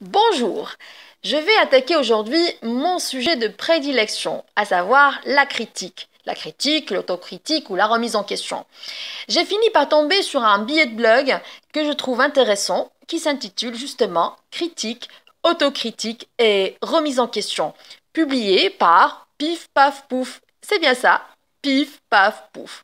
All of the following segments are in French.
Bonjour, je vais attaquer aujourd'hui mon sujet de prédilection, à savoir la critique. La critique, l'autocritique ou la remise en question. J'ai fini par tomber sur un billet de blog que je trouve intéressant qui s'intitule justement Critique, autocritique et remise en question, publié par Pif Paf Pouf. C'est bien ça, Pif Paf Pouf.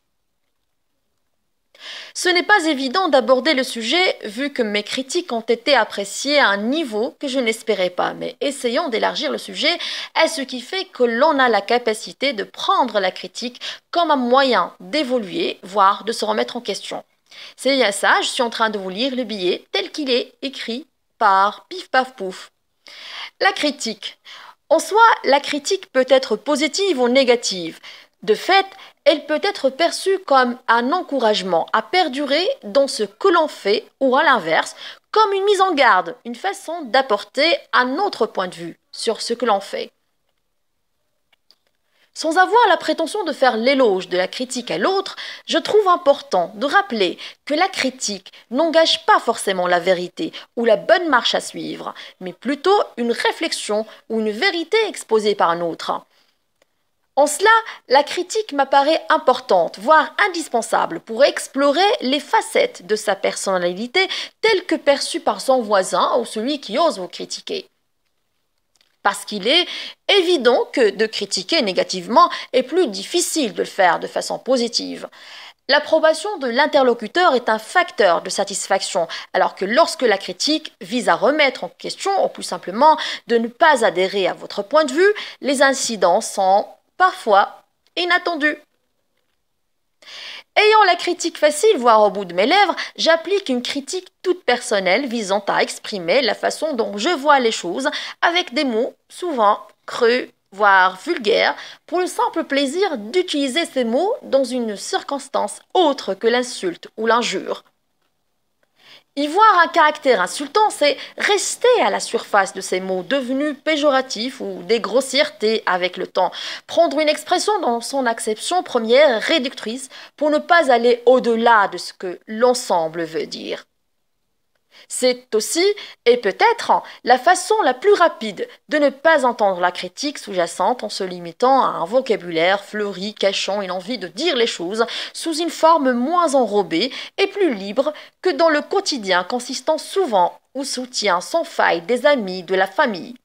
Ce n'est pas évident d'aborder le sujet vu que mes critiques ont été appréciées à un niveau que je n'espérais pas, mais essayons d'élargir le sujet à ce qui fait que l'on a la capacité de prendre la critique comme un moyen d'évoluer, voire de se remettre en question. C'est bien ça, je suis en train de vous lire le billet tel qu'il est écrit par Pif Paf Pouf. La critique. En soi, la critique peut être positive ou négative. De fait, elle peut être perçue comme un encouragement à perdurer dans ce que l'on fait ou à l'inverse, comme une mise en garde, une façon d'apporter un autre point de vue sur ce que l'on fait. Sans avoir la prétention de faire l'éloge de la critique à l'autre, je trouve important de rappeler que la critique n'engage pas forcément la vérité ou la bonne marche à suivre, mais plutôt une réflexion ou une vérité exposée par un autre. En cela, la critique m'apparaît importante, voire indispensable pour explorer les facettes de sa personnalité telle que perçue par son voisin ou celui qui ose vous critiquer. Parce qu'il est évident que de critiquer négativement est plus difficile de le faire de façon positive. L'approbation de l'interlocuteur est un facteur de satisfaction, alors que lorsque la critique vise à remettre en question, ou plus simplement de ne pas adhérer à votre point de vue, les incidents sont parfois inattendus. Ayant la critique facile, voire au bout de mes lèvres, j'applique une critique toute personnelle visant à exprimer la façon dont je vois les choses avec des mots souvent creux, voire vulgaires, pour le simple plaisir d'utiliser ces mots dans une circonstance autre que l'insulte ou l'injure. Y voir un caractère insultant, c'est rester à la surface de ces mots devenus péjoratifs ou des grossièretés avec le temps. Prendre une expression dans son acception première réductrice pour ne pas aller au-delà de ce que l'ensemble veut dire. C'est aussi, et peut-être, la façon la plus rapide de ne pas entendre la critique sous-jacente en se limitant à un vocabulaire fleuri cachant une envie de dire les choses sous une forme moins enrobée et plus libre que dans le quotidien consistant souvent au soutien sans faille des amis, de la famille.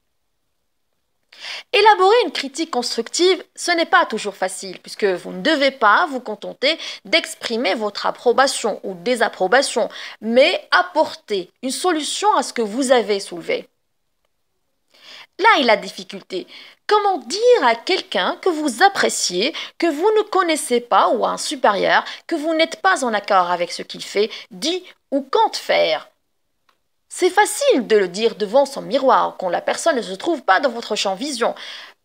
Élaborer une critique constructive, ce n'est pas toujours facile, puisque vous ne devez pas vous contenter d'exprimer votre approbation ou désapprobation, mais apporter une solution à ce que vous avez soulevé. Là est la difficulté. Comment dire à quelqu'un que vous appréciez, que vous ne connaissez pas, ou à un supérieur, que vous n'êtes pas en accord avec ce qu'il fait, dit ou compte faire? C'est facile de le dire devant son miroir quand la personne ne se trouve pas dans votre champ de vision,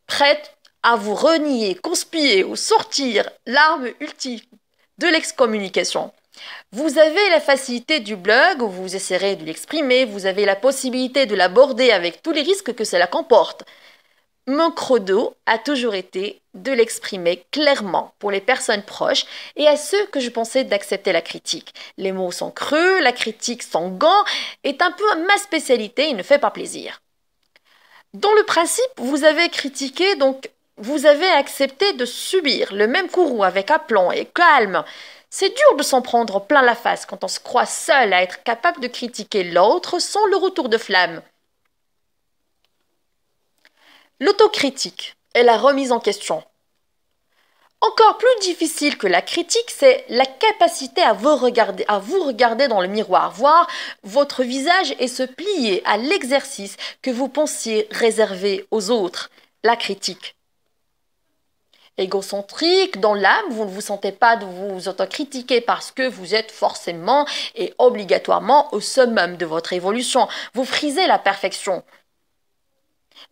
prête à vous renier, conspirer ou sortir l'arme ultime de l'excommunication. Vous avez la facilité du blog où vous essaierez de l'exprimer, vous avez la possibilité de l'aborder avec tous les risques que cela comporte. Mon credo a toujours été de l'exprimer clairement pour les personnes proches et à ceux que je pensais d'accepter la critique. Les mots sont creux, la critique sans gants est un peu ma spécialité et ne fait pas plaisir. Dans le principe, vous avez critiqué, donc vous avez accepté de subir le même courroux avec aplomb et calme. C'est dur de s'en prendre plein la face quand on se croit seul à être capable de critiquer l'autre sans le retour de flamme. L'autocritique est la remise en question. Encore plus difficile que la critique, c'est la capacité à vous regarder dans le miroir, voir votre visage et se plier à l'exercice que vous pensiez réservé aux autres, la critique. Égocentrique, dans l'âme, vous ne vous sentez pas de vous autocritiquer parce que vous êtes forcément et obligatoirement au summum de votre évolution. Vous frisez la perfection.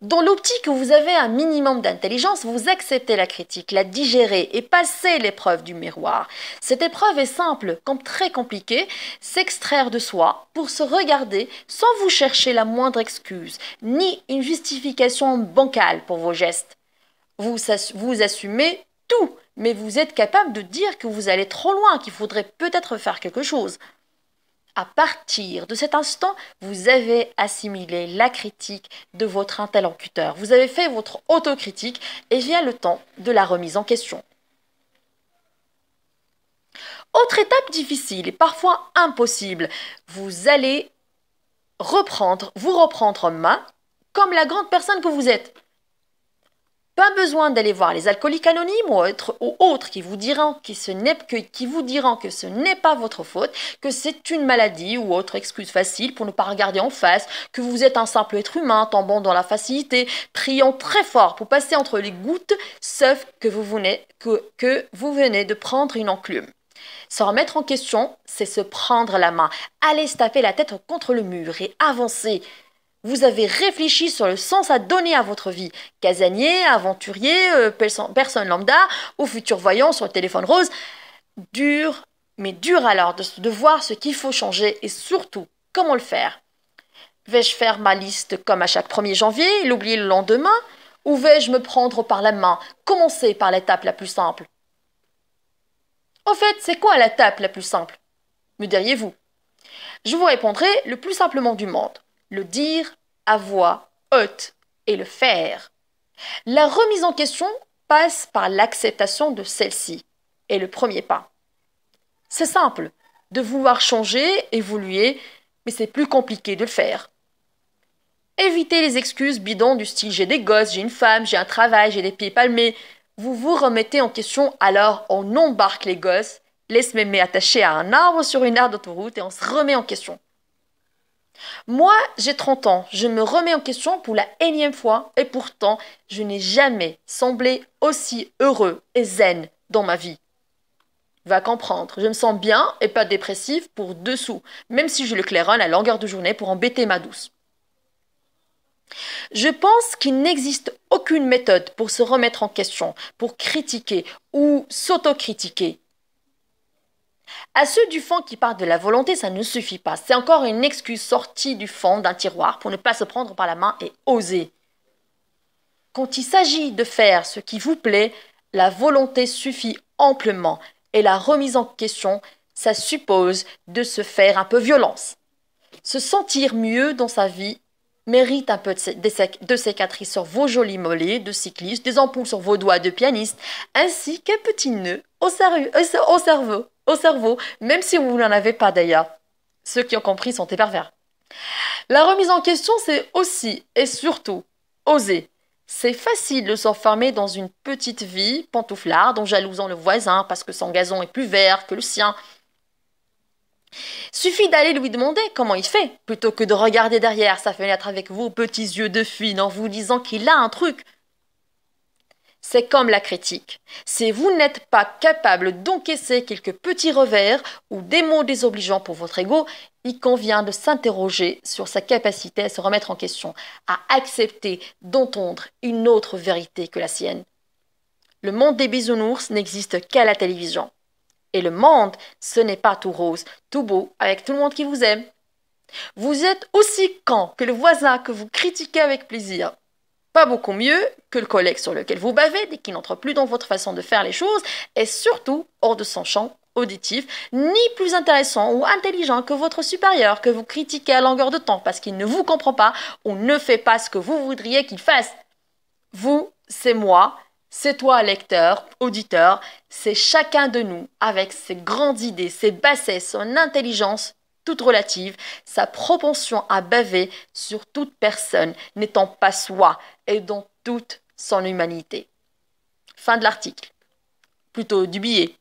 Dans l'optique où vous avez un minimum d'intelligence, vous acceptez la critique, la digérez et passez l'épreuve du miroir. Cette épreuve est simple comme très compliquée, s'extraire de soi pour se regarder sans vous chercher la moindre excuse, ni une justification bancale pour vos gestes. Vous assumez tout, mais vous êtes capable de dire que vous allez trop loin, qu'il faudrait peut-être faire quelque chose. À partir de cet instant, vous avez assimilé la critique de votre interlocuteur. Vous avez fait votre autocritique et vient le temps de la remise en question. Autre étape difficile et parfois impossible, vous allez vous reprendre en main comme la grande personne que vous êtes. Pas besoin d'aller voir les alcooliques anonymes ou autres qui vous diront que ce n'est pas votre faute, que c'est une maladie ou autre excuse facile pour ne pas regarder en face, que vous êtes un simple être humain tombant dans la facilité, priant très fort pour passer entre les gouttes, sauf que vous venez de prendre une enclume. Se remettre en question, c'est se prendre la main, aller se taper la tête contre le mur et avancer. Vous avez réfléchi sur le sens à donner à votre vie. Casanier, aventurier, personne lambda ou futur voyant sur le téléphone rose. Dur, mais dur alors de voir ce qu'il faut changer et surtout comment le faire. Vais-je faire ma liste comme à chaque 1er janvier et l'oublier le lendemain? Ou vais-je me prendre par la main, commencer par l'étape la plus simple? En fait, c'est quoi l'étape la plus simple? Me diriez-vous? Je vous répondrai le plus simplement du monde. Le dire à voix haute et le faire. La remise en question passe par l'acceptation de celle-ci et le premier pas. C'est simple de vouloir changer, évoluer, mais c'est plus compliqué de le faire. Évitez les excuses bidons du style j'ai des gosses, j'ai une femme, j'ai un travail, j'ai des pieds palmés. Vous vous remettez en question, alors on embarque les gosses, laisse mémé attaché à un arbre sur une aire d'autoroute et on se remet en question. Moi, j'ai 30 ans, je me remets en question pour la énième fois et pourtant, je n'ai jamais semblé aussi heureux et zen dans ma vie. Va comprendre, je me sens bien et pas dépressif pour dessous, même si je le claironne à longueur de journée pour embêter ma douce. Je pense qu'il n'existe aucune méthode pour se remettre en question, pour critiquer ou s'autocritiquer. À ceux du fond qui parlent de la volonté, ça ne suffit pas. C'est encore une excuse sortie du fond d'un tiroir pour ne pas se prendre par la main et oser. Quand il s'agit de faire ce qui vous plaît, la volonté suffit amplement et la remise en question, ça suppose de se faire un peu violence. Se sentir mieux dans sa vie mérite un peu de cicatrices sur vos jolis mollets de cycliste, des ampoules sur vos doigts de pianiste, ainsi qu'un petit nœud au cerveau, même si vous n'en avez pas d'ailleurs. Ceux qui ont compris sont des pervers. La remise en question, c'est aussi et surtout oser. C'est facile de s'enfermer dans une petite vie pantouflarde en jalousant le voisin parce que son gazon est plus vert que le sien. Suffit d'aller lui demander comment il fait, plutôt que de regarder derrière sa fenêtre avec vos petits yeux de fille en vous disant qu'il a un truc. C'est comme la critique. Si vous n'êtes pas capable d'encaisser quelques petits revers ou des mots désobligeants pour votre ego, il convient de s'interroger sur sa capacité à se remettre en question, à accepter d'entendre une autre vérité que la sienne. Le monde des bisounours n'existe qu'à la télévision. Et le monde, ce n'est pas tout rose, tout beau, avec tout le monde qui vous aime. Vous êtes aussi con que le voisin que vous critiquez avec plaisir. Pas beaucoup mieux que le collègue sur lequel vous bavez dès qu'il n'entre plus dans votre façon de faire les choses, et surtout hors de son champ auditif, ni plus intéressant ou intelligent que votre supérieur que vous critiquez à longueur de temps parce qu'il ne vous comprend pas ou ne fait pas ce que vous voudriez qu'il fasse. Vous, c'est moi. C'est toi, lecteur, auditeur, c'est chacun de nous, avec ses grandes idées, ses bassesses, son intelligence toute relative, sa propension à baver sur toute personne n'étant pas soi et dans toute son humanité. Fin de l'article. Plutôt du billet.